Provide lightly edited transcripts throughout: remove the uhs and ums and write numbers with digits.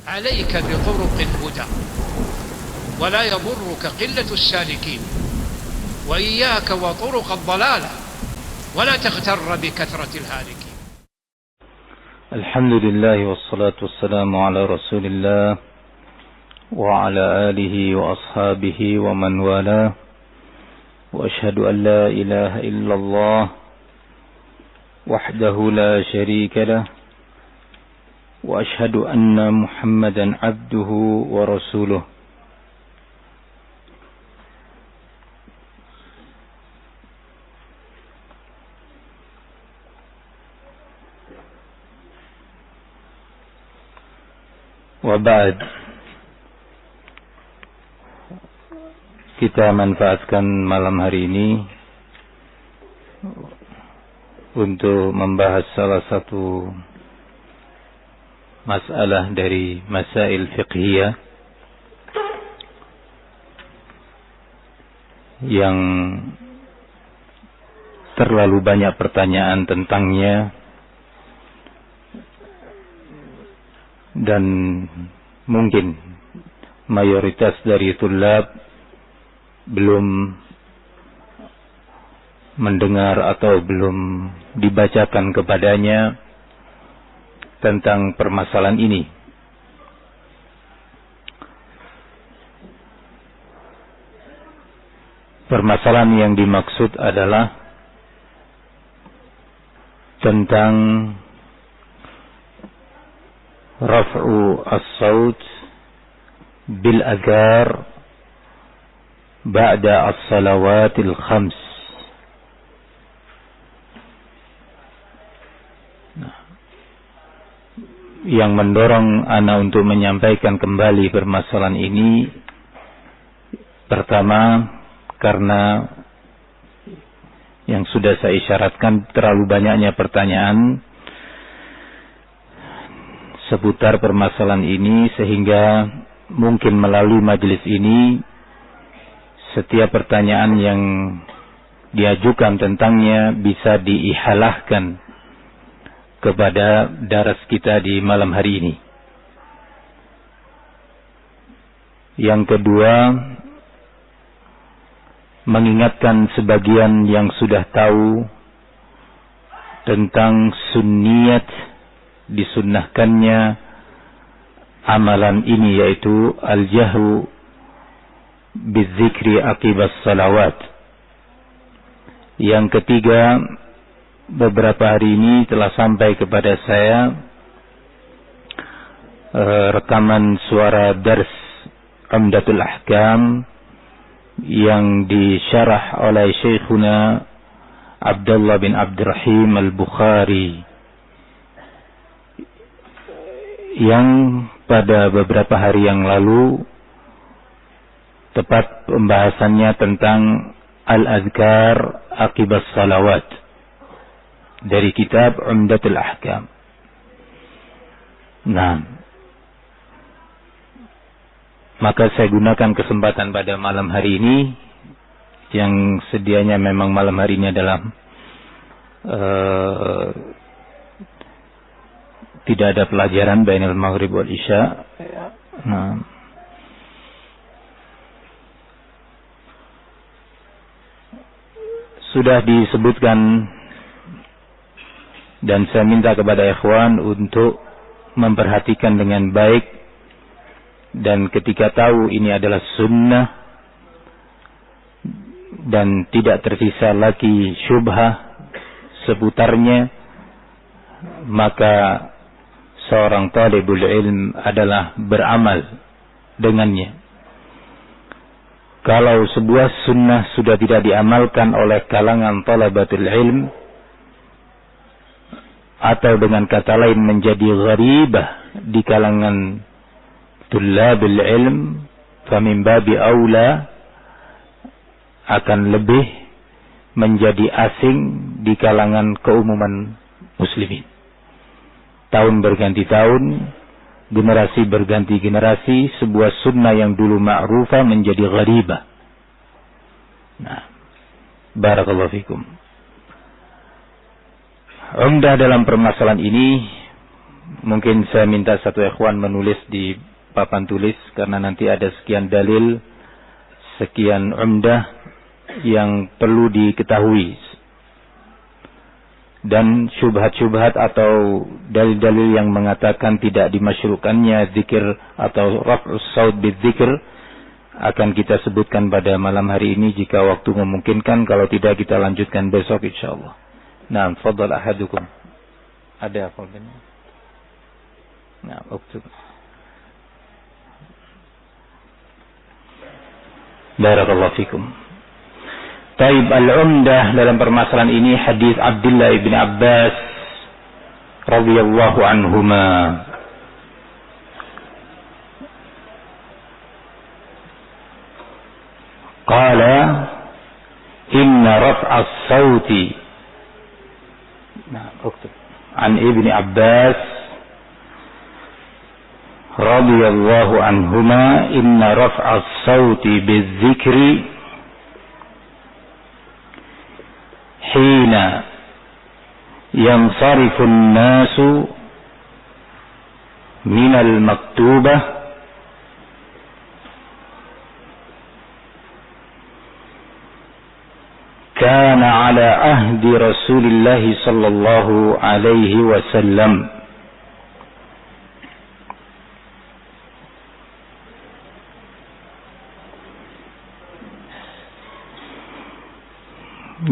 عليك بطرق الهدى ولا يضرك قلة السالكين، وإياك وطرق الضلالة ولا تغتر بكثرة الهالكين. الحمد لله والصلاة والسلام على رسول الله وعلى آله وأصحابه ومن والاه، وأشهد أن لا إله إلا الله وحده لا شريك له، وأشهد أن محمدا عبده ورسوله. Waba'd, kita manfaatkan malam hari ini untuk membahas salah satu masalah dari masail fiqhiyah yang terlalu banyak pertanyaan tentangnya, dan mungkin mayoritas dari tulab belum mendengar atau belum dibacakan kepadanya tentang permasalahan ini. Permasalahan yang dimaksud adalah tentang raf'u as-saut bil adhar ba'da as-salawatil khams. Yang mendorong ana untuk menyampaikan kembali permasalahan ini, pertama karena yang sudah saya isyaratkan terlalu banyaknya pertanyaan seputar permasalahan ini, sehingga mungkin melalui majelis ini setiap pertanyaan yang diajukan tentangnya bisa diihalahkan kepada daras kita di malam hari ini. Yang kedua, mengingatkan sebagian yang sudah tahu tentang sunniyat disunnahkannya amalan ini, yaitu al-jahru bizikri aqibas salawat. Yang ketiga, beberapa hari ini telah sampai kepada saya rekaman suara dars Umdatul Ahkam yang disyarah oleh Syekhuna Abdullah bin Abdurrahim Al-Bukhari, yang pada beberapa hari yang lalu tepat pembahasannya tentang al-adhkar aqibas salawat dari kitab Umdatul Ahkam. Nah, maka saya gunakan kesempatan pada malam hari ini, yang sedianya memang malam hari ini adalah tidak ada pelajaran bainal maghrib wal isya. Nah, sudah disebutkan dan saya minta kepada ikhwan untuk memperhatikan dengan baik, dan ketika tahu ini adalah sunnah dan tidak tersisa lagi syubhah seputarnya, maka seorang talibul ilm adalah beramal dengannya. Kalau sebuah sunnah sudah tidak diamalkan oleh kalangan talabatul ilm, atau dengan kata lain menjadi gharibah di kalangan tullabil ilm, famin babi aula akan lebih menjadi asing di kalangan keumuman muslimin. Tahun berganti tahun, generasi berganti generasi, sebuah sunnah yang dulu ma'rufah menjadi gharibah. Nah, barakallahu fikum. Umdah dalam permasalahan ini Mungkin saya minta satu ikhwan menulis di papan tulis, karena nanti ada sekian dalil, sekian umdah yang perlu diketahui, dan syubhat-syubhat atau dalil-dalil yang mengatakan tidak dimasyrukannya zikir atau raf'us saut bidzikr akan kita sebutkan pada malam hari ini jika waktu memungkinkan. Kalau tidak, kita lanjutkan besok insyaallah. Nah, fadhal ahadukum. Ada apa ini? Nah, uktub. Barakallahu fikum. Taib al-umdah dalam permasalahan ini hadis Abdullah bin Abbas radhiyallahu anhuma. Qala inna raf'a as-sauti. Nah, uktub. An Ibn Abbas radhiyallahu anhuma inna raf'a as-sauti bidzikri hina yansarifu an-nasu min al-maktubah kana ala ahdi Rasulillah sallallahu alaihi wasallam.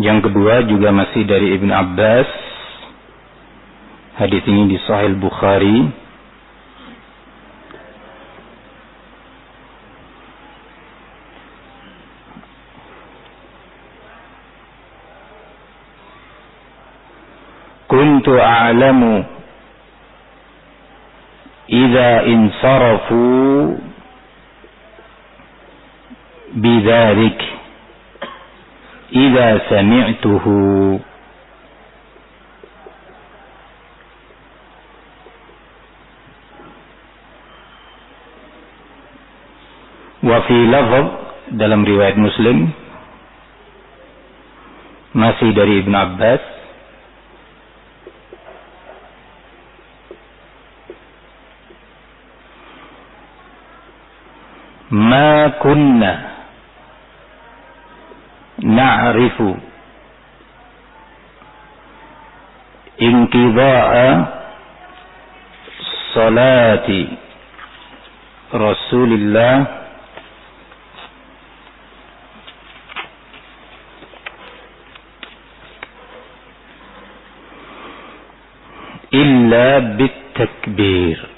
Yang kedua juga masih dari Ibn Abbas. Hadis ini di Sahih Bukhari. Kuntu a'lamu idza insarafu bidzalik idza sami'tuhu wa fi lafz dalam riwayat Muslim masih dari Ibn Abbas ma kunna na'rifu inqidha'a salati Rasulillah illa bitakbir.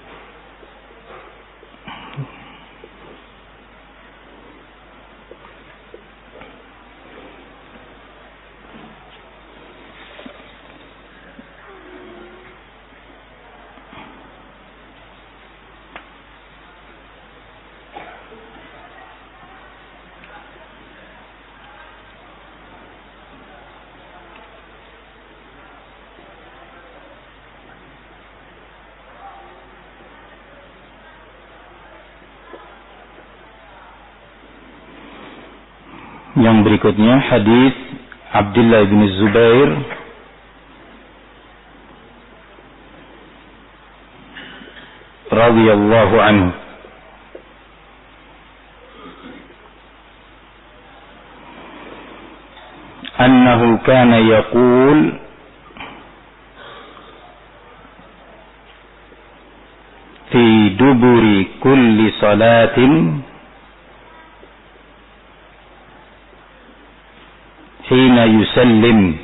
Yang berikutnya hadis Abdullah bin Zubair radhiyallahu anhu annahu kana yaqul fi duburi kulli salatin hina yusallim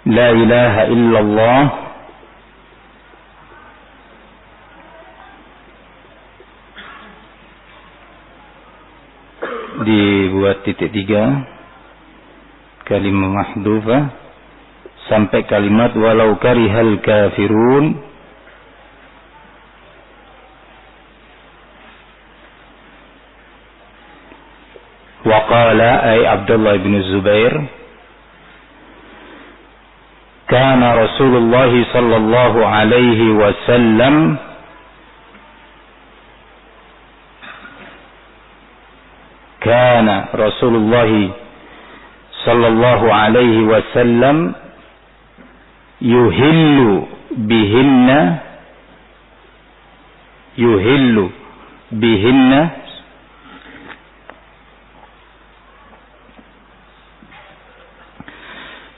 la ilaha illallah dibuat titik 3 kalimat mahdhufah sampai kalimat walau karihal kafirun. Waqala ay Abdullah bin Zubair kana Rasulullah sallallahu alaihi wasallam kana Rasulullah sallallahu alaihi wasallam yuhillu bihinna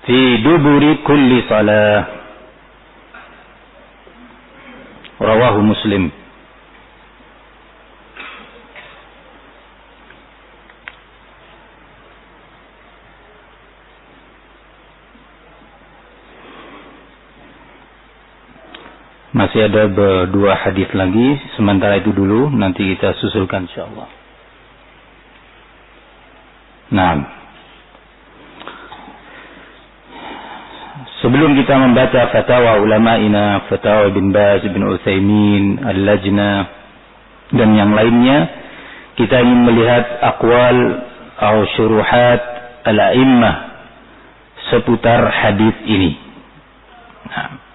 fi duburi kulli salah. Rawahu Muslim. Masih ada dua hadis lagi, sementara itu dulu, nanti kita susulkan insyaallah. Nah, sebelum kita membaca fatwa ulama'ina, fatwa Ibn Baz, Ibn Utsaimin, Al-Lajnah dan yang lainnya, kita ingin melihat aqwal atau syuruhat al-a'immah seputar hadis ini. Nah,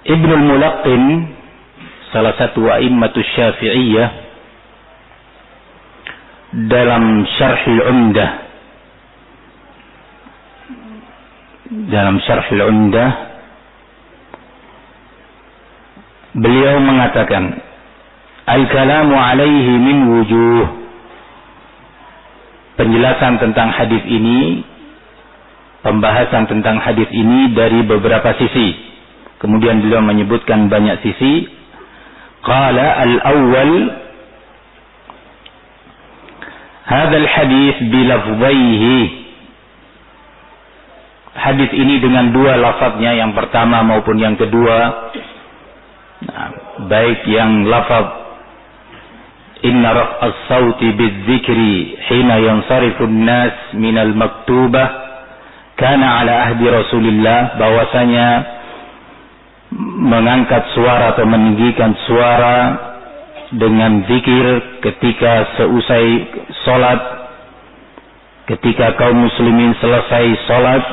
Ibnul Mulaqqin, salah satu a'immatus Syafi'iyah, dalam Syarhul Umdah, beliau mengatakan, al-kalamu alaihi min wujuh. Penjelasan tentang hadis ini, pembahasan tentang hadis ini dari beberapa sisi. Kemudian beliau menyebutkan banyak sisi. Qala al-awwal, hadzal hadis bilafdhaihi. Hadis ini dengan dua lafaznya, yang pertama maupun yang kedua. Nah, baik yang lafaz inna raf'as sauti bidzikri hina yansarifu an-nas minal maktubah kana ala ahdi Rasulillah, bahwasanya mengangkat suara atau meninggikan suara dengan zikir ketika seusai solat, ketika kaum muslimin selesai solat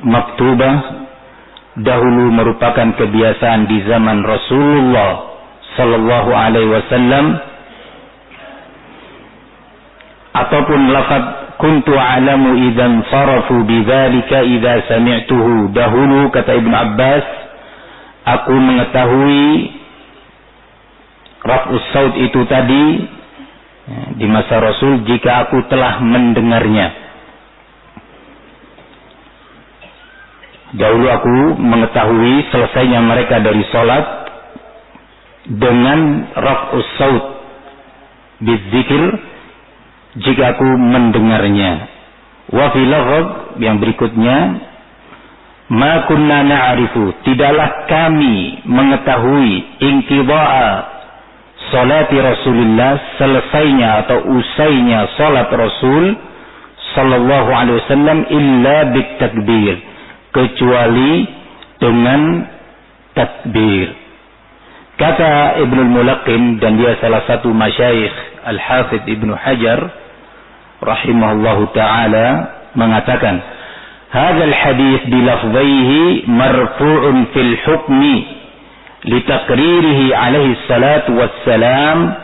maktubah, dahulu merupakan kebiasaan di zaman Rasulullah sallallahu alaihi wasallam. Ataupun lafaz kuntu alamu idzan sarafu bidzalika idza sami'tuhu, dahulu kata Ibnu Abbas, aku mengetahui raf'us saut itu tadi di masa Rasul jika aku telah mendengarnya. Dahulu aku mengetahui selesainya mereka dari salat dengan raf'us saut bidzikir jika aku mendengarnya. Wa fi lafz yang berikutnya, ma kunna na'rifu, tidaklah kami mengetahui inqidha'a salati Rasulillah, selesainya atau usainya salat Rasul sallallahu alaihi wasallam, illa bitakbir, kecuali dengan takbir. Kata Ibnul Mulaqqin, dan dia salah satu masyayikh Al-Hafidh Ibnu Hajar rahimahullahu taala, mengatakan, hadzal hadis bilafdhihi marfu'un fil hukmi litaqririhi alaihi salatu wassalam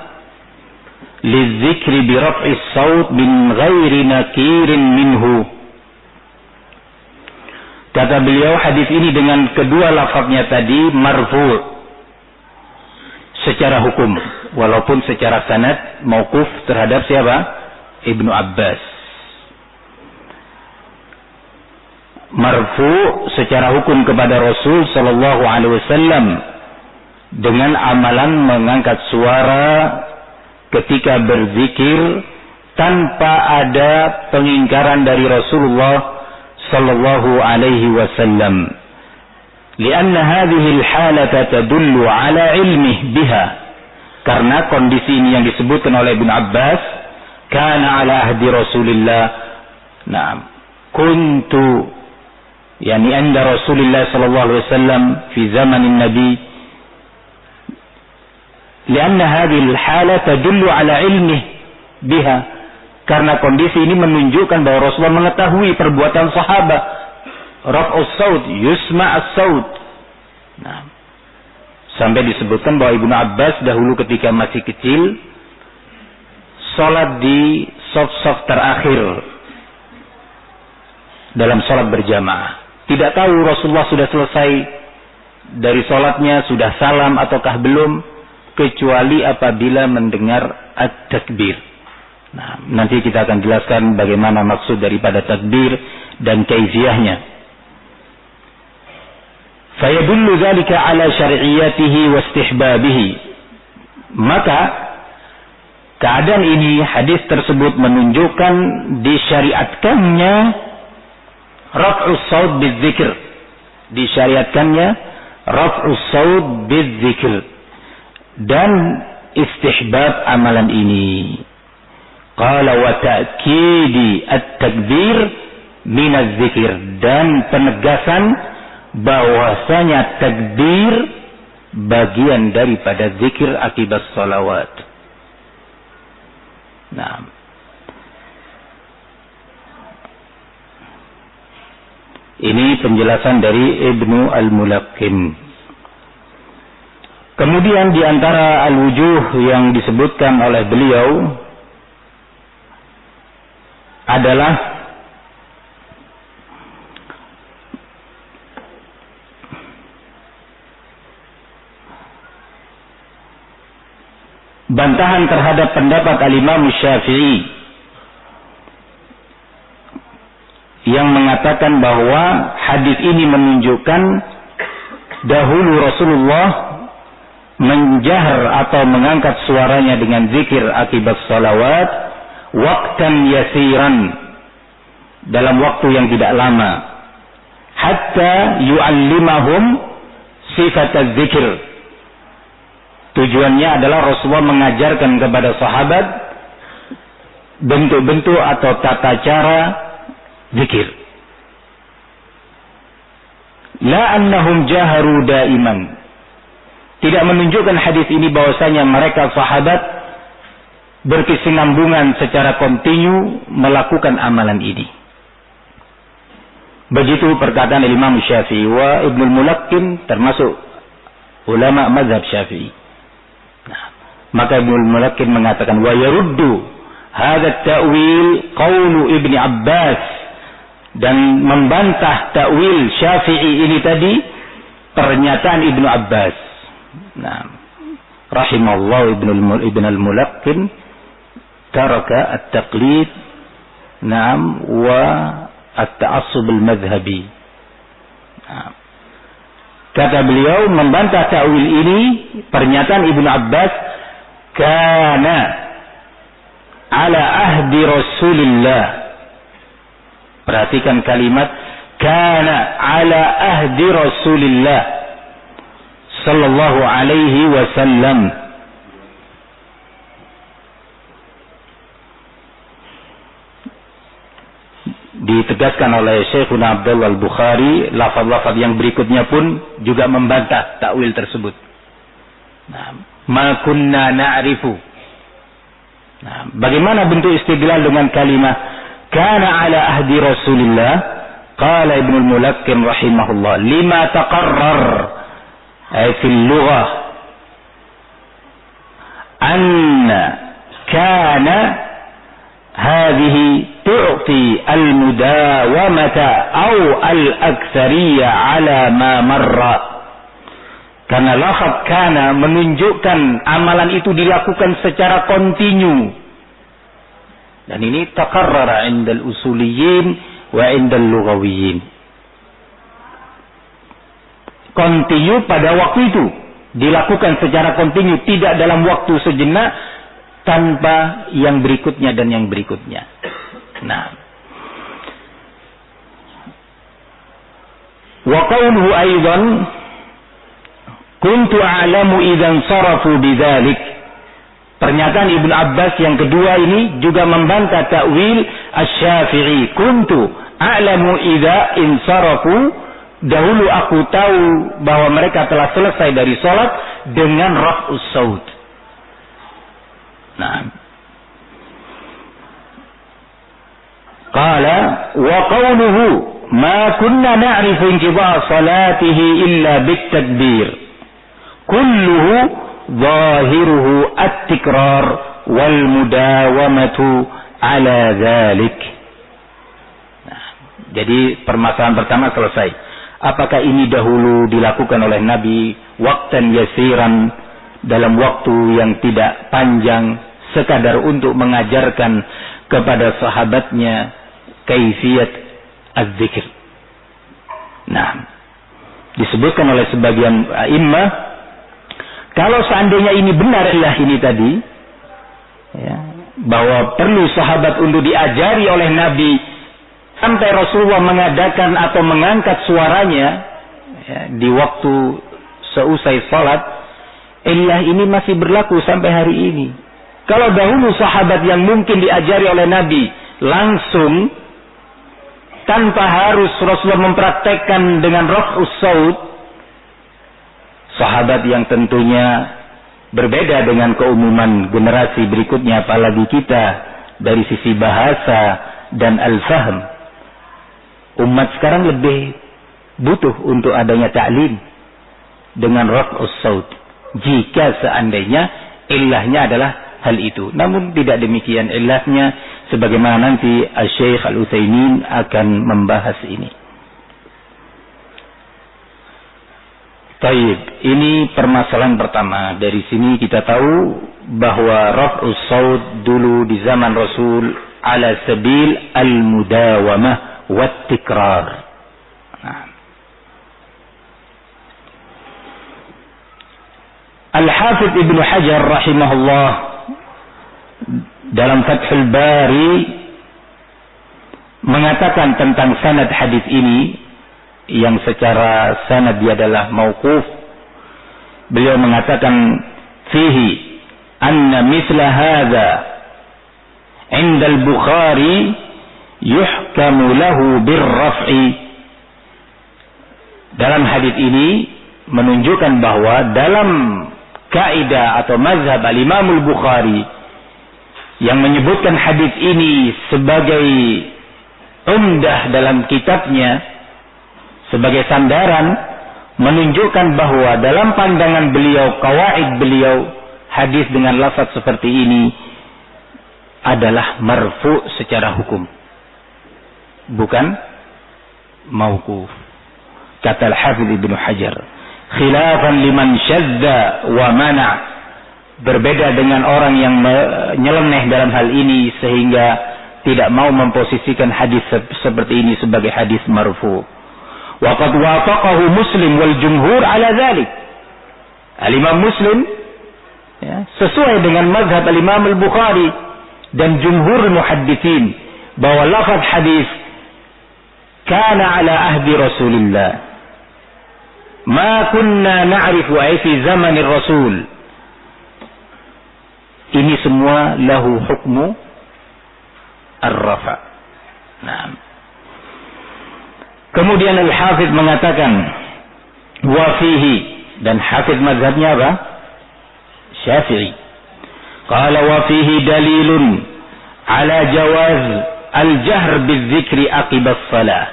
lidzikri bi raf'is saut min ghairi nakirin minhu. Kata beliau, hadis ini dengan kedua lafaznya tadi marfu' secara hukum, walaupun secara sanad mauquf terhadap siapa? Ibnu Abbas. Marfu' secara hukum kepada Rasul sallallahu alaihi wasallam dengan amalan mengangkat suara ketika berzikir tanpa ada pengingkaran dari Rasulullah sallallahu alaihi wasallam. Lianna hadhihi al-halata tadullu ala ilmih biha. Karena kondisi ini yang disebutkan oleh Ibnu Abbas, kana ala ahdi Rasulillah. Naam. Kuntu yani anda Rasulullah sallallahu alaihi wasallam fi zamanin Nabi. Lianna hadhihi al-hala tadullu ala ilmih biha. Karena kondisi ini menunjukkan bahwa Rasulullah mengetahui perbuatan sahabat. Raf'us saut, yusma' as-saut. Nah, sampai disebutkan bahwa Ibnu Abbas dahulu ketika masih kecil salat di saf-saf terakhir. dalam sholat berjamaah. Tidak tahu Rasulullah sudah selesai dari sholatnya, sudah salam ataukah belum, kecuali apabila mendengar at-takbir. Nah, nanti kita akan jelaskan bagaimana maksud daripada takbir dan kaifiyahnya. Fayadullu dzalika ala syar'iyyatihi wa istihbabihi. Maka keadaan ini, hadis tersebut menunjukkan disyariatkannya raf'us shaut bidzikr. Disyariatkannya raf'us shaut bidzikr dan istihbab amalan ini. Qala wa ta'kidi at-takbir min az-zikr, dan penegasan bahwasanya takbir bagian daripada zikir akibat salawat. Nah, ini penjelasan dari Ibnu Al-Mulaqqin. Kemudian di antara al-wujuh yang disebutkan oleh beliau adalah bantahan terhadap pendapat al-Imam Syafi'i yang mengatakan bahwa hadis ini menunjukkan dahulu Rasulullah menjahar atau mengangkat suaranya dengan zikir akibat salawat waktan yasiran, dalam waktu yang tidak lama, hatta yu'allimahum sifat az-zikr. Tujuannya adalah Rasulullah mengajarkan kepada sahabat bentuk-bentuk atau tata cara zikir. La annahum jaharu daiman. Tidak menunjukkan hadis ini bahwasanya mereka sahabat berkesinambungan secara kontinu melakukan amalan ini. Begitu perkataan Imam Syafi'i. Wa Ibnu Mulaqqin termasuk ulama mazhab Syafi'i. Nah, maka Ibnu Mulaqqin mengatakan wa yaruddu hadha at-ta'wil qaulu Ibnu Abbas, dan membantah ta'wil Syafi'i ini tadi pernyataan Ibnu Abbas. Nah, rahimallahu Ibnu Al-Mulaqqin taraka at-taqlid na'am wa at-ta'assub al-madhhabi. Kata beliau membantah ta'wil ini pernyataan Ibnu Abbas, kana ala ahdi Rasulillah. Perhatikan kalimat kana ala ahdi Rasulillah sallallahu alaihi wasallam. Ditegaskan oleh Syekhuna Abdullah Al-Bukhari, lafaz-lafaz yang berikutnya pun juga membantah takwil tersebut. Nah, ma kunna na'rifu. Nah, bagaimana bentuk istidlal dengan kalimat kana ala ahdi Rasulillah? Qala Ibnu Al-Mulaqqin rahimahullah, lima taqarrar ay fil lughah anna kana hadhihi tu'ti al-mudawamata aw al-aktsariyya ala ma marra. Karena lafaz kana menunjukkan amalan itu dilakukan secara kontinu. Dan ini taqarrara 'inda al-usuliyyin wa 'inda al-lughawiyyin. Kontinu pada waktu itu, dilakukan secara kontinu, tidak dalam waktu sejenak tanpa yang berikutnya dan yang berikutnya. Nah, wa qawluhu aidan kuntu a'lamu idzan sarafu bidzalik. Pernyataan Ibnu Abbas yang kedua ini juga membantah ta'wil Asy-Syafi'i. Kuntu a'lamu idza insarafu, dahulu aku tahu bahwa mereka telah selesai dari salat dengan raf'us shaut. Nah, qala wa qawluhu ma kunna na'rifu inqidha' salatihi illa bit-takbir kulluhu zahiruhu at-tikrar wal mudawamatu ala dhalik. Nah, Jadi permasalahan pertama selesai. Apakah ini dahulu dilakukan oleh Nabi waqtan yasiran, dalam waktu yang tidak panjang, sekadar untuk mengajarkan kepada sahabatnya kaifiyat az-zikr. Nah, disebutkan oleh sebagian a'immah, kalau seandainya ini benar ini tadi, ya, bahwa perlu sahabat untuk diajari oleh Nabi sampai Rasulullah mengadakan atau mengangkat suaranya, ya, di waktu seusai salat, illah ini masih berlaku sampai hari ini. Kalau dahulu sahabat yang mungkin diajari oleh Nabi langsung tanpa harus Rasulullah mempraktekkan dengan raf'us saut, sahabat yang tentunya berbeda dengan keumuman generasi berikutnya, apalagi kita dari sisi bahasa dan al-fahm. Umat sekarang lebih butuh untuk adanya ta'lim dengan raf'us saut, jika seandainya illahnya adalah hal itu. Namun tidak demikian illahnya, sebagaimana nanti Syekh Al-Utsaimin akan membahas ini. Taib, ini permasalahan pertama. Dari sini kita tahu bahwa raf'us saut dulu di zaman Rasul ala sabil al-mudawamah wat tikrar. Al-Hafidh Ibnu Hajar rahimahullah dalam Fathul Bari mengatakan tentang sanad hadis ini, yang secara sanad dia adalah mauquf. Beliau mengatakan fihi anna mithla hadza 'inda al-Bukhari yuhkamu lahu birraf'i. Dalam hadis ini menunjukkan bahwa dalam kaidah atau mazhab al-Imam al-Bukhari yang menyebutkan hadis ini sebagai umdah dalam kitabnya, sebagai sandaran, menunjukkan bahwa dalam pandangan beliau, kawaid beliau, hadis dengan lafaz seperti ini adalah marfu' secara hukum, bukan mauquf. Kata Al-Hafidh Ibnu Hajar, khilafan liman syadza wa mana', berbeda dengan orang yang nyeleneh dalam hal ini sehingga tidak mau memposisikan hadis seperti ini sebagai hadis marfu'. Wa qad wafaqahu Muslim wal jumhur ala dzalik. Al-Imam Muslim, ya, sesuai dengan mazhab Al-Imam Al-Bukhari dan jumhur muhadditsin bahwa lafaz hadis kana ala ahdi Rasulillah ma kunna na'rifu ay fi zamanir Rasul. Ini semua lahu hukmu ar-rafa'. Nah. Kemudian Al-Hafidh mengatakan wa fihi, dan Hafidh mazhabnya apa? Syafi'i. Qala wa fihi dalilun ala jawaz al-jahr bidzikri aqibas salah.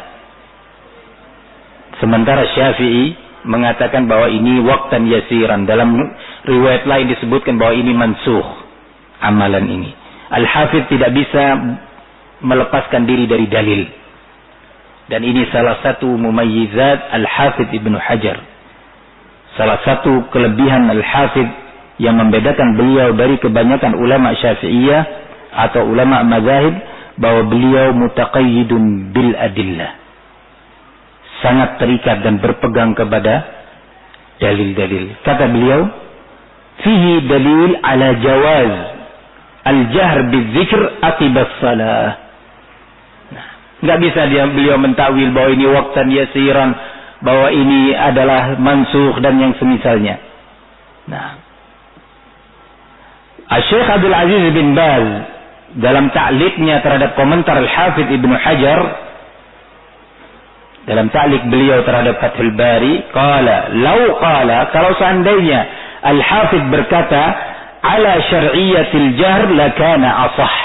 Sementara Syafi'i mengatakan bahwa ini waqtan yasiran. Dalam riwayat lain disebutkan bahwa ini mansukh amalan ini. Al-Hafidh tidak bisa melepaskan diri dari dalil. Dan ini salah satu mumayyizat Al-Hafidh Ibnu Hajar. Salah satu kelebihan Al-Hafidh yang membedakan beliau dari kebanyakan ulama Syafi'iyah atau ulama mazahib, bahwa beliau mutaqayyidun bil adillah. Sangat terikat dan berpegang kepada dalil-dalil. Kata beliau, fihi dalil ala jawaz al-jahr bidzikr aqibas salah. Nah, enggak bisa beliau mentakwil bahwa ini waqtan yasiran, bahwa ini adalah mansukh dan yang semisalnya. Nah, Syekh Abdul Aziz bin Baz dalam ta'liqnya terhadap komentar Al-Hafidh Ibnu Hajar, dalam ta'liq beliau terhadap Fathul Bari, kalau seandainya Al-Hafidh berkata ala syar'iyyatil jahr lakana asah.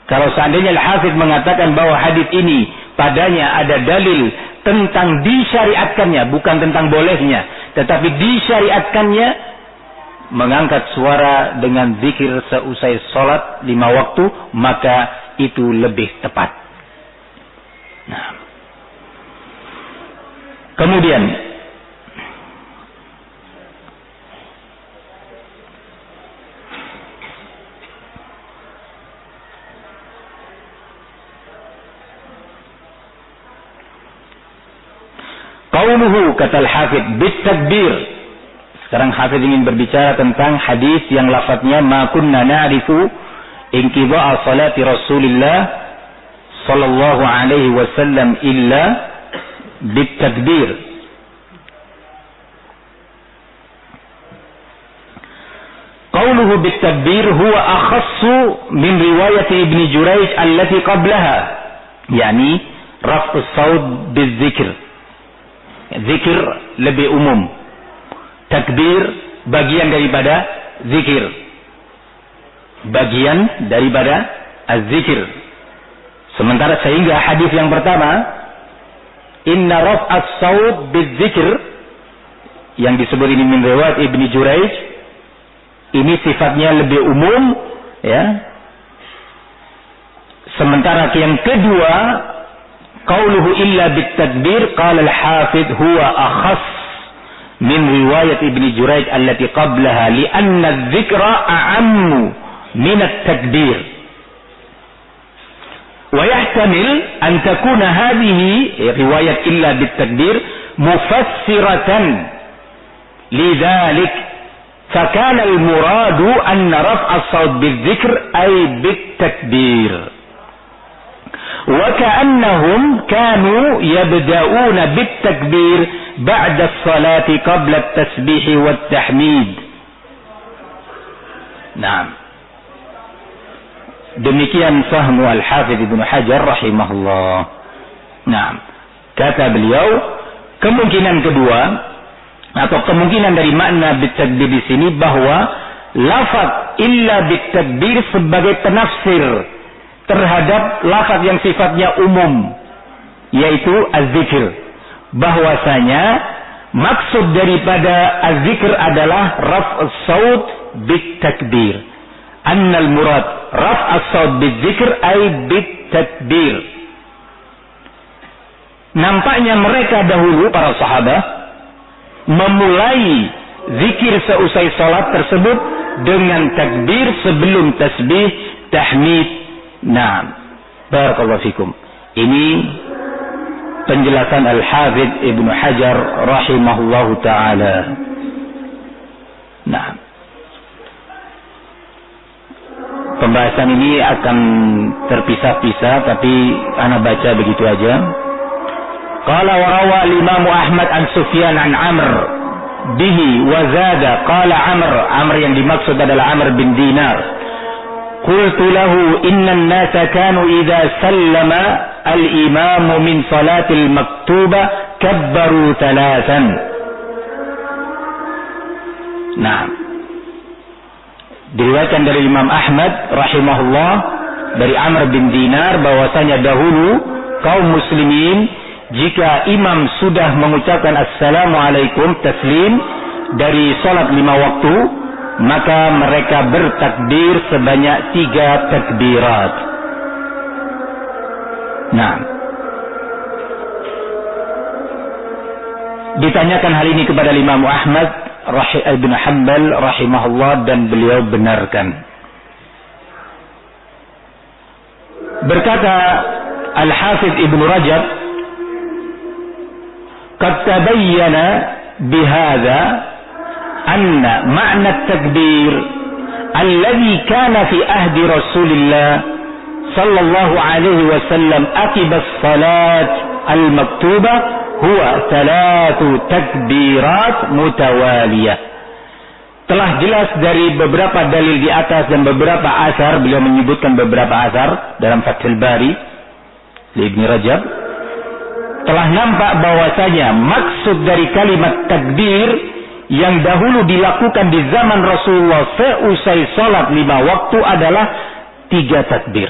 Kalau seandainya Al-Hafidh mengatakan bahwa hadis ini padanya ada dalil tentang disyariatkannya, bukan tentang bolehnya, tetapi disyariatkannya mengangkat suara dengan zikir seusai salat 5 waktu, maka itu lebih tepat. Nah, Kemudian qauluhu, kata Al-Hafidz, bitakbir. Sekarang Hafidz ingin berbicara tentang hadis yang lafadznya ma kunna na'rifu inqidha'a salati Rasulillah sallallahu alaihi wasallam illa bitakbir. Qauluhu bitakbir huwa akhassu min riwayat Ibn Jurayj allati qablaha, yani raf'us saut bidzikr. Zikir lebih umum, takbir bagian daripada zikir, bagian daripada az-zikir. Sementara sehingga hadis yang pertama, inna raf'as saut bidzikr, yang disebut ini min riwayat Ibnu Jurayj, ini sifatnya lebih umum, ya. Sementara yang kedua, qauluhu illa bitakbir, qala al-Hafidz huwa akhas min riwayat Ibnu Jurayj allati qablaha li'anna adh-dhikra a'ammu min at-takbir. Wa yahtamil an takuna hadhihi riwayat illa bitakbir mufassiratan lidzalik fakana al-muradu anna raf'a as-saut bidzikr ay bitakbir. وكأنهم كانوا يبدأون بالتكبير بعد الصلاة قبل التسبيح والتحميد. Naam. Demikian fahmu Al-Hafidz Ibnu Hajar rahimahullah. Naam. Kata beliau, kemungkinan kedua atau kemungkinan dari makna bitakbir di sini bahwa lafaz illa bitakbir sebagai penafsir terhadap lafaz yang sifatnya umum, yaitu az-zikr. Bahwasanya maksud daripada az-zikr adalah raf'us saut bitakbir. Annal murad raf'us saut bidzikr ay bitakbir. Nampaknya mereka dahulu, para sahabat, memulai zikir seusai salat tersebut dengan takbir sebelum tasbih, tahmid. Nah, barakallahu fikum. Ini penjelasan Al-Hafidz Ibnu Hajar rahimahullahu taala. Nah, pembahasan ini akan terpisah-pisah, tapi ana baca begitu aja. Qala wa rawa al-Imam Ahmad an Sufyan an Amr bihi wa zada qala Amr yang dimaksud adalah Amr bin Dinar. Qultu lahu inna an-nasa kanu idza sallama al-imamu min salatil maktubah kabbaru thalathan. Nah, diriwayatkan dari Imam Ahmad rahimahullah dari Amr bin Dinar bahwasanya dahulu kaum muslimin jika imam sudah mengucapkan assalamualaikum taslim dari salat 5 waktu, maka mereka bertakbir sebanyak 3 takbirat. Nah, ditanyakan hal ini kepada Imam Ahmad bin Hanbal rahimahullah dan beliau benarkan. Berkata Al-Hafidz Ibnu Rajab, qad tabayyana bihadza anna ma'na at-takbir alladhi kana fi ahdi Rasulillah sallallahu alaihi wasallam aqiba as-salat al-maktubah huwa 3 takbirat mutawaliyah. Telah jelas dari beberapa dalil di atas dan beberapa asar, beliau menyebutkan beberapa asar dalam Fathul Bari Ibnu Rajab, telah nampak bahwasanya maksud dari kalimat takbir yang dahulu dilakukan di zaman Rasulullah seusai salat 5 waktu adalah 3 takbir.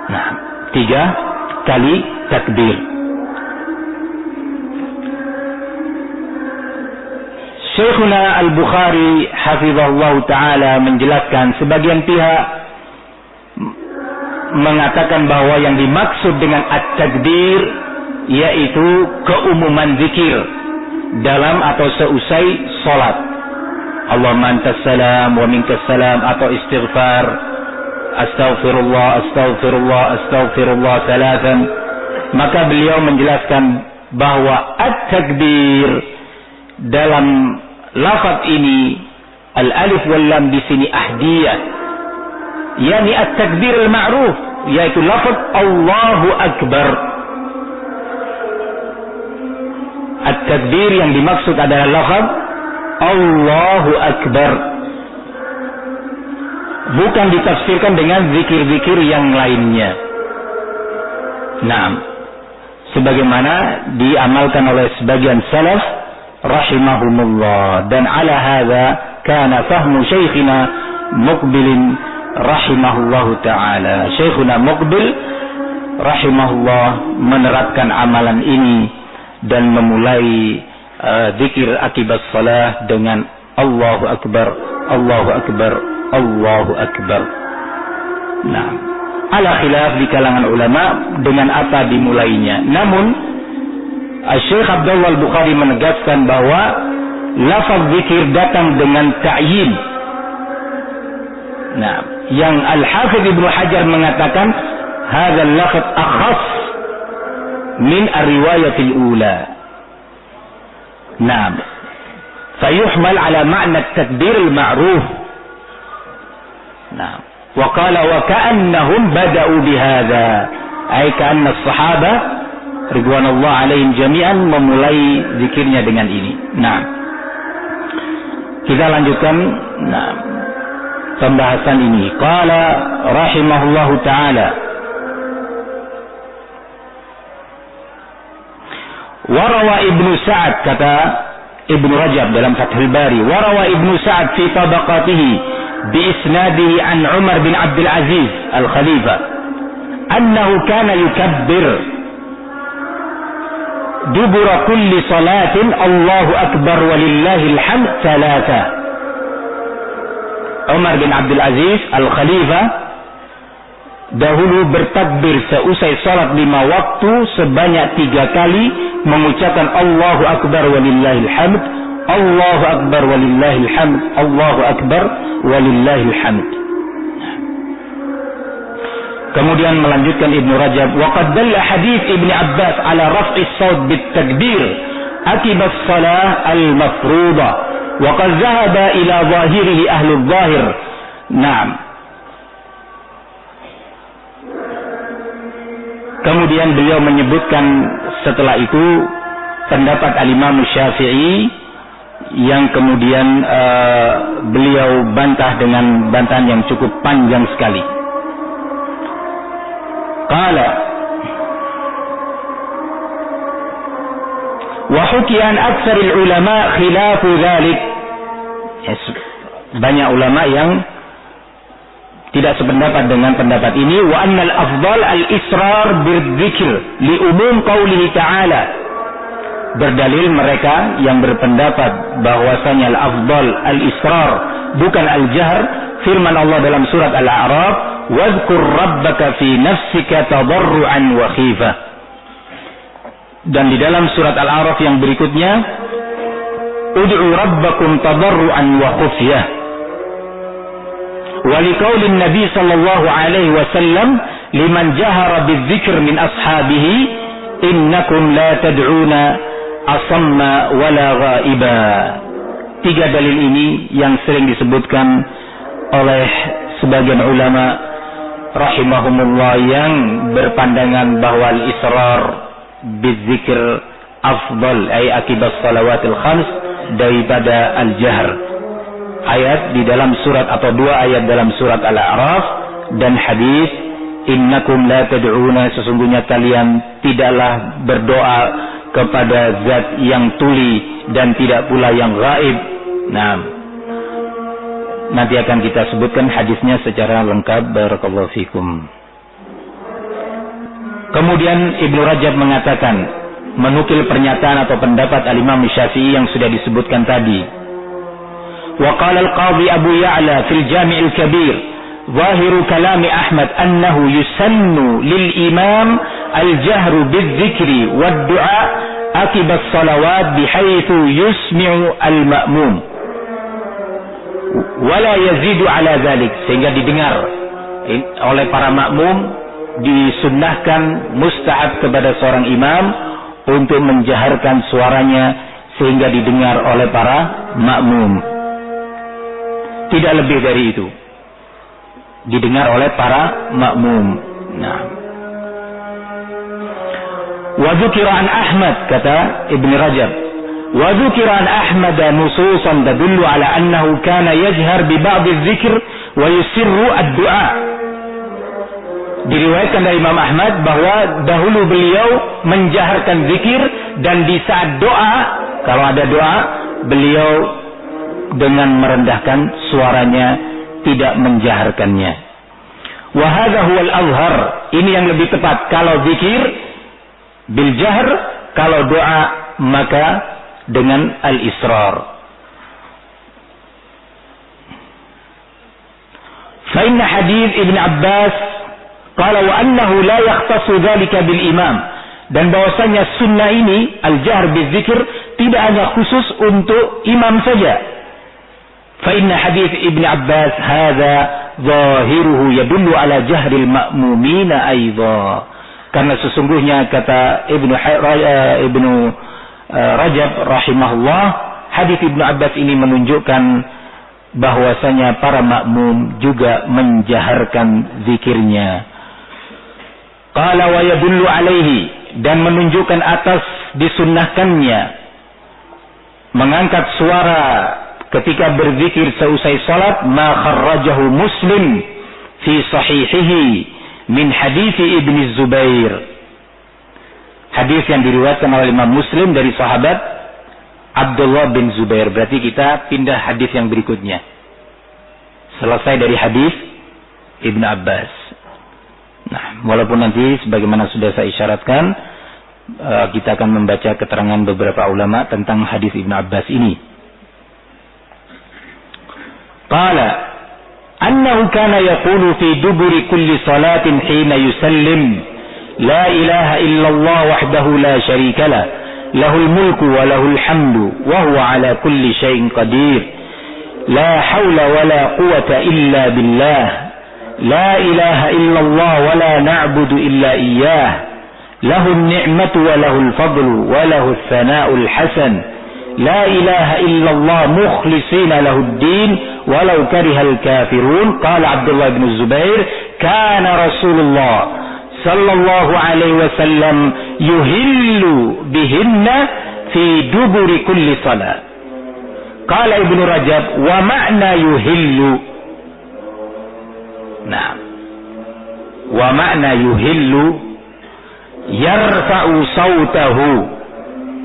Nah, 3 kali takbir. Syekhuna Al-Bukhari hafizahullah ta'ala menjelaskan, sebagian pihak mengatakan bahwa yang dimaksud dengan at-takbir yaitu keumuman zikir dalam atau seusai salat. Allahumma antas salam wa minkas salam, atau istighfar, astaghfirullah, astaghfirullah, astaghfirullah salatan. Maka beliau menjelaskan bahwa at-takbir dalam lafaz ini, al-alif wal lam di sini ahdiyah, yakni at-takbir al-ma'ruf, yaitu lafaz Allahu Akbar. At-takbir yang dimaksud adalah lafaz Allahu Akbar, bukan ditafsirkan dengan zikir-zikir yang lainnya. Nah, sebagaimana diamalkan oleh sebagian salaf rahimahumullah, dan ala hadza kana fahmu syekhina Muqbilin rahimahullahu taala. Syekhuna Muqbil rahimahullah menerapkan amalan ini dan memulai zikir akibat salat dengan Allahu Akbar, Allahu Akbar, Allahu Akbar. Nah, ala khilaf di kalangan ulama dengan apa dimulainya. Namun Syekh Abdullah Al-Bukhari menegaskan bahwa lafaz zikir datang dengan ta'yin. Nah, yang Al-Hafidz Ibnu Hajar mengatakan hadzal lafaz akhas min ar-riwayatil ula. Nah, fayuhmal ala ma'na at-takbir al-ma'ruf. Nah, wa qala wa ka'annahum bada'u bihadza, ay ka'anna as-sahabah ridwanullah alaihim jami'an memulai zikirnya dengan ini. Nah, kita lanjutkan pembahasan ini. Qala rahimahullahu taala, warawa Ibnu Sa'ad, kata Ibnu Rajab dalam Fathul Bari, warawa Ibnu Sa'ad fi tabaqatihi bi isnadihi an Umar bin Abdul Aziz al-Khalifah annahu kana yukabbir dubura kulli salatin Allahu Akbar walillahil hamd thalatha. Umar bin Abdul Aziz al-Khalifah dahulu bertakbir seusai salat 5 waktu sebanyak 3 kali mengucapkan Allahu Akbar walillahil hamd, Allahu Akbar walillahil hamd, Allahu Akbar walillahil hamd. Kemudian melanjutkan Ibnu Rajab, wa qad dalla hadits Ibnu Abbas ala raf'is shaut bit takbir akibat salah al-mafruḍah wa qad dhahaba ila zahirihi ahlul zahir. Naam. Kemudian beliau menyebutkan setelah itu pendapat al-Imam Syafi'i yang kemudian beliau bantah dengan bantahan yang cukup panjang sekali. Qala wa hukiya an aktsaril ulama khilafu dzalik. Banyak ulama yang tidak sependapat dengan pendapat ini. Wa annal afdal al-israr bidzikr li umum qaulihi ta'ala. Berdalil mereka yang berpendapat bahwasanya al-afdal al-israr bukan al-jahr, firman Allah dalam surat Al-A'raf, wadhkur rabbaka fi nafsika tadarruan wa khifah. Dan di dalam surat Al-A'raf yang berikutnya, ud'u rabbakum tadarruan wa khufyah. Wa liqaulin nabi sallallahu alaihi wasallam liman jahara bidzikr min ashabihi innakum la tad'una asamma wala ghaiba. 3 dalil ini yang sering disebutkan oleh sebagian ulama rahimahumullah yang berpandangan bahwa al-israr bidzikr afdal ay akibat salawatil khams daripada al-jahr. Ayat di dalam surat atau 2 ayat dalam surat Al-A'raf dan hadis innakum la tad'una, sesungguhnya kalian tidaklah berdoa kepada zat yang tuli dan tidak pula yang gaib. Nah, nanti akan kita sebutkan hadisnya secara lengkap. Barakallahu fikum. Kemudian Ibnu Rajab mengatakan, menukil pernyataan atau pendapat al-Imam Syafi'i yang sudah disebutkan tadi. Wa qala al-Qadhi Abu Ya'la fil Jami' al-Kabir, zahiru kalami Ahmad annahu yusannu lil imam al-jahru bidzikri wad-du'a akibat salawat bihaitsu yusmi'u al-ma'mum wala yazidu ala dzalik, sehingga didengar oleh para makmum. Disunnahkan mustahab kepada seorang imam untuk menjaharkan suaranya sehingga didengar oleh para makmum, tidak lebih dari itu, didengar oleh para makmum. Nah, wa dzukira an Ahmad, kata Ibn Rajab, wa dzukira an Ahmad nususan tadullu ala annahu kana yajhar bi ba'd adh-dzikr wa yusirru ad-du'a. Diriwayatkan dari Imam Ahmad bahwa dahulu beliau menjaharkan zikir, dan di saat doa, kalau ada doa, beliau dengan merendahkan suaranya, tidak menjaharkannya. Wa hadza huwal azhar, ini yang lebih tepat. Kalau zikir bil jahr, kalau doa maka dengan al-israr. Fa inna hadits Ibn Abbas qala wa annahu la yakhtassu dzalika bil imam, dan bahwasanya sunnah ini al-jahr bizikr tidak hanya khusus untuk imam saja. Fa inna hadits Ibn Abbas hadza zahiruhu yadullu ala jahril ma'mumina aidha, karena sesungguhnya kata Ibnu Rajab rahimahullah, hadits Ibn Abbas ini menunjukkan bahwasanya para makmum juga menjaharkan zikirnya. Qala wa yadullu alaihi, dan menunjukkan atas disunnahkannya mengangkat suara ketika berzikir seusai salat, ma kharrajahu Muslim fi sahihihi min hadits Ibn Zubair, hadis yang diriwayatkan oleh Imam Muslim dari sahabat Abdullah bin Zubair. Berarti kita pindah hadis yang berikutnya, selesai dari hadis Ibn Abbas. Nah, walaupun nanti sebagaimana sudah saya isyaratkan, kita akan membaca keterangan beberapa ulama tentang hadis Ibn Abbas ini. Qala annahu kana yaqulu fi duburi kulli salatin hina yusallim la ilaha illallah wahdahu la syarika lah, lahul mulku wa lahul hamdu wa huwa ala kulli syai'in qadir, la hawla wa la quwwata illa billah, la ilaha illallah wa la na'budu illa iyyah, lahun ni'matu wa lahul fadlu wa lahul thana'ul hasan, la ilaha illallah mukhlisina lahud din walau karihal kafirun. Qala Abdullah bin Zubair, kana Rasulullah sallallahu alaihi wasallam yuhillu bihinna fi duburi kulli salat. Qala Ibnu Rajab, wa ma'na yuhillu, nah, wa ma'na yuhillu yarfa'u sautahu,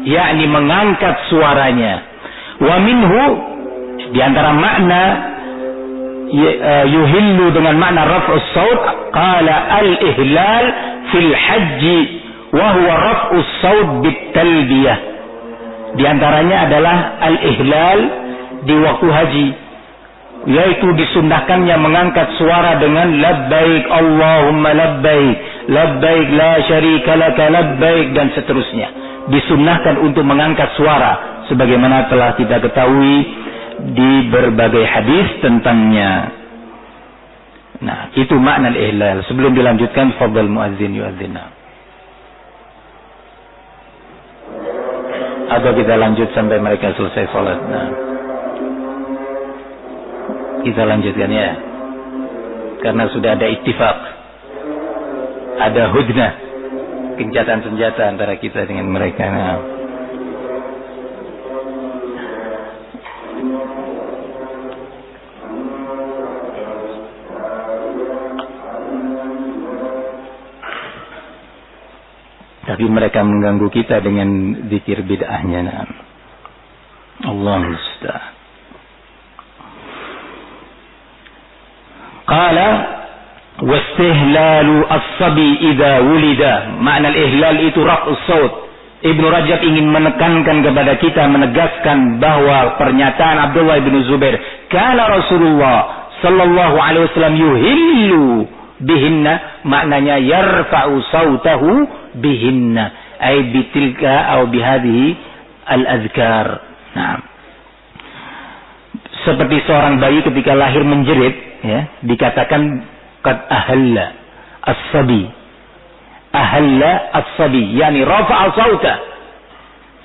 yakni mengangkat suaranya. Wa minhu, di antara makna yuhillu dengan makna raf'us saut, qala al-ihlal fil haji wa huwa raf'us saut bit talbiyah. Di antaranya adalah al-ihlal di waktu haji, yaitu disunnahkannya mengangkat suara dengan labbaik Allahumma labbaik, labbaik la syarika laka labbaik, dan seterusnya. Disunnahkan untuk mengangkat suara sebagaimana telah kita ketahui di berbagai hadis tentangnya. Nah, itu makna al-ihlal. Sebelum dilanjutkan, fadhal muazzin yu'adzina. Atau kita lanjut sampai mereka selesai salat. Nah, kita lanjutkan ya, karena sudah ada ittifaq, ada hudnah, gencatan senjata antara kita dengan mereka. Nah, tapi mereka mengganggu kita dengan zikir bid'ahnya. Nah, Allah musta'an. Qala wastihlalu as-sabi idza wulida. Makna al-ihlal itu raf'us saut. Ibnu Rajab ingin menekankan kepada kita, menegaskan bahwa pernyataan Abdullah bin Zubair, kana Rasulullah sallallahu alaihi wasallam yuhillu bihinna, maknanya yarfa'u sautahu bihinna ay bitilka atau bihadhihi al-azkar. Nah, seperti seorang bayi ketika lahir menjerit, ya, dikatakan qad ahalla as-sabi. Ahalla as-sabi, yakni rafa'a sauta,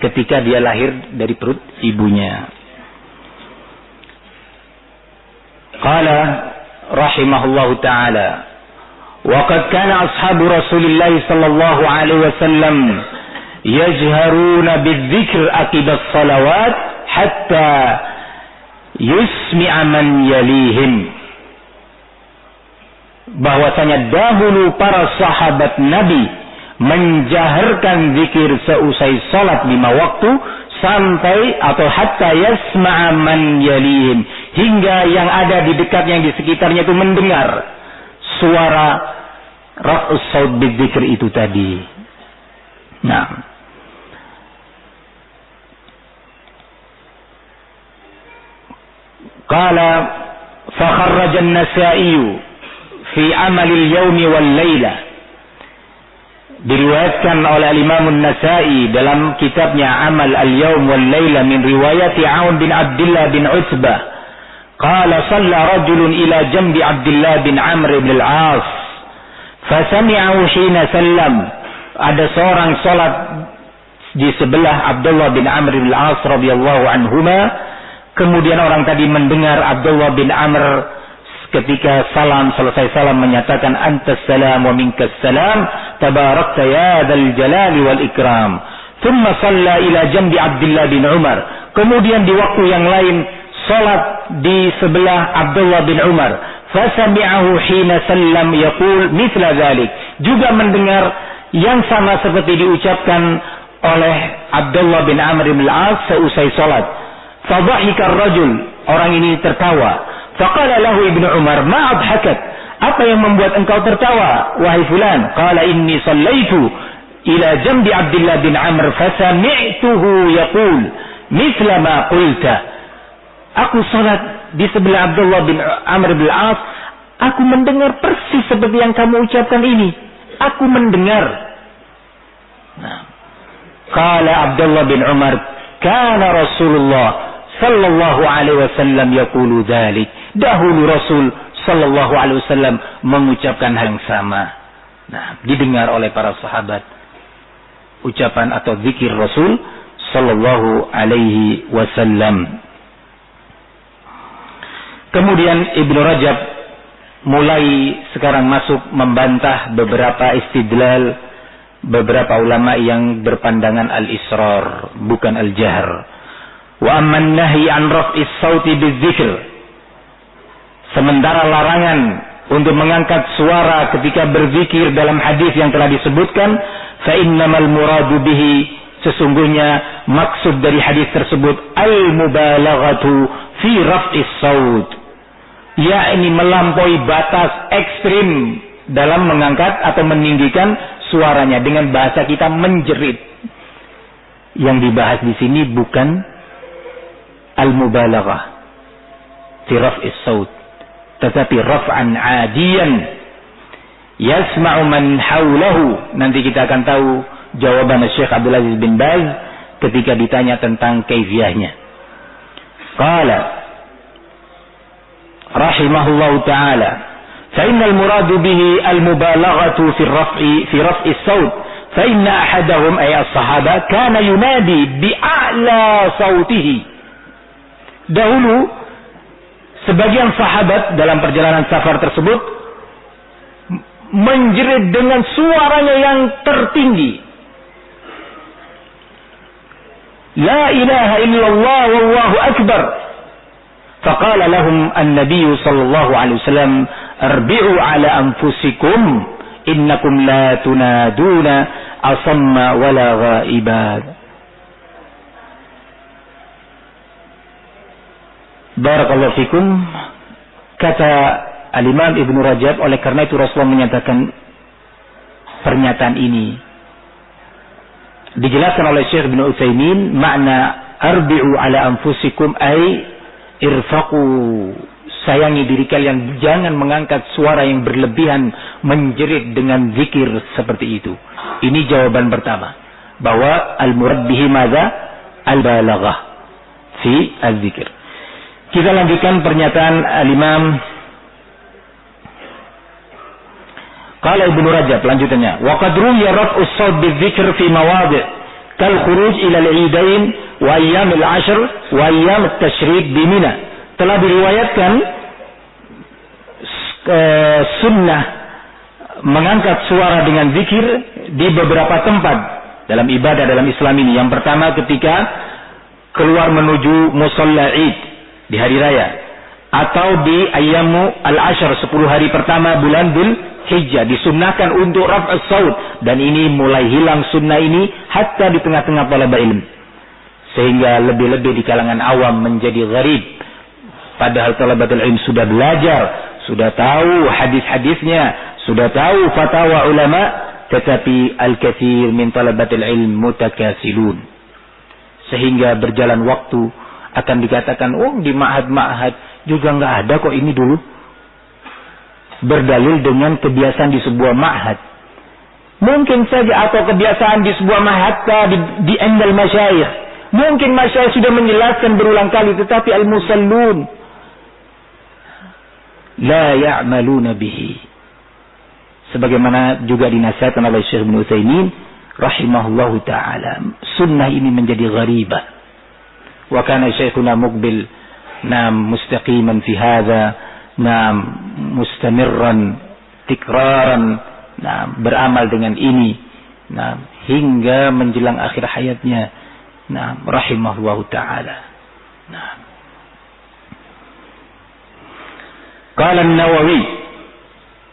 ketika dia lahir dari perut ibunya. Qala rahimahullahu ta'ala, wa qad kana ashabu Rasulillah sallallahu alaihi wasallam yajharuna bidzikr aqibas salawat hatta yusmi'a man yalihim. Bahwasanya dahulu para sahabat Nabi menjaharkan zikir seusai salat 5 waktu sampai atau hatta yasma'a man yalihim, hingga yang ada di dekatnya, yang di sekitarnya itu mendengar suara raf'us saut bidzikr itu tadi. Nah, qala fa kharraja an-Nasa'i fi amal al-yawm wal layla. Diriwayatkan oleh Imam An-Nasa'i dalam kitabnya Amal al-Yawm wal Layla min riwayati Aun bin Abdullah bin Utbah. Qala shalla rajulun ila jambi Abdullah bin Amr bin al-As fasami'ahu hina sallam. Ada seorang salat di sebelah Abdullah bin Amr bin al-As radhiyallahu anhuma. Kemudian orang tadi mendengar Abdullah bin Amr ketika selesai salam menyatakan antas salam wa minkas salam tabarakta ya dzal jalali wal ikram. Thumma shalla ila jambi Abdullah bin Umar. Kemudian di waktu yang lain salat di sebelah Abdullah bin Umar. Fasami'ahu hina sallam yaqul mithla dzalik. Juga mendengar yang sama seperti diucapkan oleh Abdullah bin Amr bin al-As seusai salat. Fadhahika ar-rajul, orang ini tertawa. Faqala lahu Ibnu Umar, ma adhakat? Apa yang membuat engkau tertawa, wahai fulan? Qala inni sallaitu ila jambi Abdullah bin Amr fasami'tuhu yaqul mithla ma qulta. Aku salat di sebelah Abdullah bin Amr bin al-As, aku mendengar persis seperti yang kamu ucapkan ini. Aku mendengar. Nah, qala Abdullah bin Umar, kana Rasulullah sallallahu alaihi wasallam yaqulu dzalik. Dahulu Rasul sallallahu alaihi wasallam mengucapkan hal yang sama. Nah, didengar oleh para sahabat ucapan atau zikir Rasul sallallahu alaihi wasallam. Kemudian Ibnu Rajab mulai sekarang masuk membantah beberapa istidlal beberapa ulama yang berpandangan al-israr bukan al-jahr. Wa amman nahi an raf'is sauti bidzikr, sementara larangan untuk mengangkat suara ketika berzikir dalam hadis yang telah disebutkan, fa innamal muradu bihi, sesungguhnya maksud dari hadis tersebut al-mubalaghatu fi raf'is saut, yakni melampaui batas ekstrim dalam mengangkat atau meninggikan suaranya, dengan bahasa kita menjerit. Yang dibahas di sini bukan al-mubalaghah fi raf'is saut, tetapi raf'an 'adiyan yasma'u man haulahu. Nanti kita akan tahu jawaban Syekh Abdul Aziz bin Baz ketika ditanya tentang kaifiyahnya. Qala rahimahullahu ta'ala, fa innal muradu bihi al-mubalaghatu fi raf'i as-saut, fa inna ahadahum ay as-sahaba kana yunadi bi a'la sautihi. Dahulu sebagian sahabat dalam perjalanan safar tersebut menjerit dengan suaranya yang tertinggi, la ilaha illallah wallahu akbar. Faqala lahum an-nabiy sallallahu alaihi wasallam arbi'u ala anfusikum innakum la tunaduna asamma wala ghaiban. Barakallahu fikum. Kata Al-Imam Ibnu Rajab, oleh karena itu Rasulullah menyatakan pernyataan ini. Dijelaskan oleh Syekh Ibnu Utsaimin, makna arbi'u ala anfusikum ay irfaqu sayangi diri kalian, jangan mengangkat suara yang berlebihan menjerit dengan zikir seperti itu. Ini jawaban pertama, bahwa al-murad bihi madza al-balaghah fi az-zikr. Kita lanjutkan pernyataan al-Imam qala Ibnu Rajab lanjutannya, wa qad ruwiya raf'us shawt bi-dzikr fi mawadhi' kal khuruj ila al-'idain wa ayyam al-'ashr wa ayyam at-tashrik bi Mina. Telah diriwayatkan sunnah mengangkat suara dengan zikir di beberapa tempat dalam ibadah dalam Islam ini. Yang pertama ketika keluar menuju musalla Id di hari raya, atau di ayyamu al-ashr 10 hari pertama bulan Dzul Hijjah disunnahkan untuk raf'us shaut, dan ini mulai hilang sunnah ini hatta di tengah-tengah talabah ilmu, sehingga lebih-lebih di kalangan awam menjadi gharib. Padahal talabatul ilm sudah belajar, sudah tahu hadis-hadisnya, sudah tahu fatwa ulama, tetapi al-katsir min talabatul ilm mutakasilun. Sehingga berjalan waktu akan dikatakan, oh di ma'had-ma'had juga nggak ada kok ini dulu. Berdalil dengan kebiasaan di sebuah ma'had. Mungkin saja atau kebiasaan di sebuah ma'had di endal masyayikh. Mungkin masyayikh sudah menjelaskan berulang kali, tetapi al-musallun la ya'maluna bihi. Sebagaimana juga dinasihatkan oleh Syekh Ibnu Utsaimin rahimahullahu taala, sunnah ini menjadi gharibah. Wa kana syekhuna muqbil mustaqiman fi hadza, mustamirran tikraran, beramal dengan ini, hingga menjelang akhir hayatnya, rahimahullahu taala. Qala an-Nawawi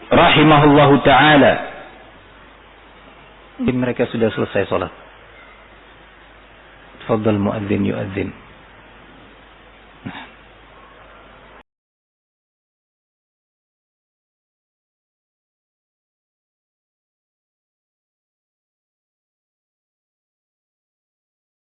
rahimahullahu taala, mereka sudah selesai salat. Tafadhal muadzin yuadzin.